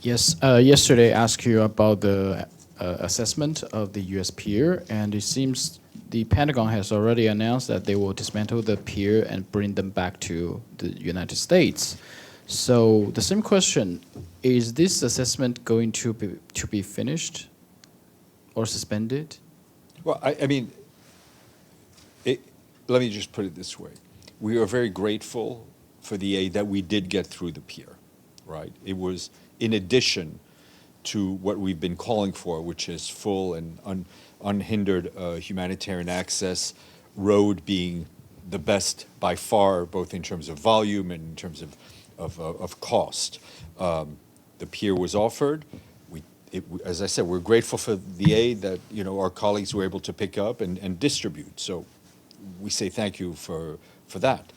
Yes, yesterday I asked you about the assessment of the U.S. pier, and it seems the Pentagon has already announced that they will dismantle the pier and bring them back to the United States. So the same question, is this assessment going to be finished or suspended? Well, I mean, let me just put it this way. We are very grateful for the aid that we did get through the pier, right? It was in addition to what we've been calling for, which is full and unhindered humanitarian access, road being the best by far, both in terms of volume and in terms of cost. The pier was offered. As I said, we're grateful for the aid that our colleagues were able to pick up and distribute. So we say thank you for that.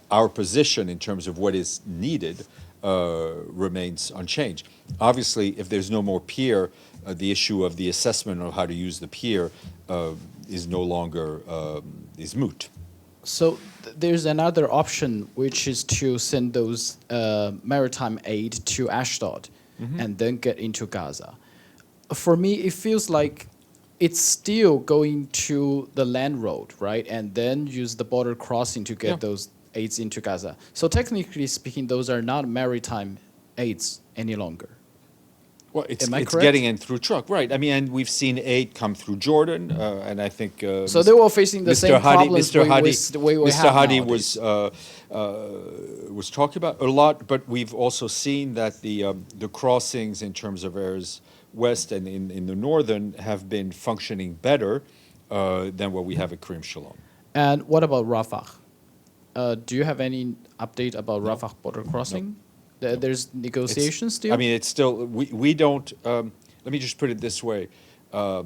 Our position in terms of what is needed remains unchanged. Obviously, if there's no more pier, the issue of the assessment of how to use the pier is no longer is moot. So there's another option, which is to send those maritime aid to Ashdod and then get into Gaza. For me, it feels like it's still going to the land road, right? And then use the border crossing to get those aids into Gaza. So technically speaking, those are not maritime aids any longer. Well, it's correct? getting in through truck, right? I mean, and we've seen aid come through Jordan, and I think so they were facing the Mr. same Hadi, problems Mr. Hadi, we Mr. have Hadi nowadays. was talking about a lot, but we've also seen that the crossings in terms of areas west and in the northern have been functioning better than what we have at Karim Shalom. And what about Rafah? Do you have any update about Rafah border crossing? There's negotiations still? I mean, it's still, we don't, let me just put it this way. The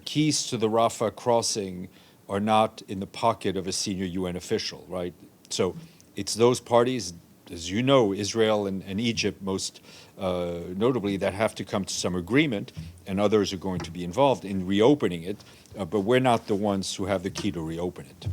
keys to the Rafah crossing are not in the pocket of a senior UN official, right? So it's those parties, as you know, Israel and Egypt most notably, that have to come to some agreement, and others are going to be involved in reopening it, but we're not the ones who have the key to reopen it.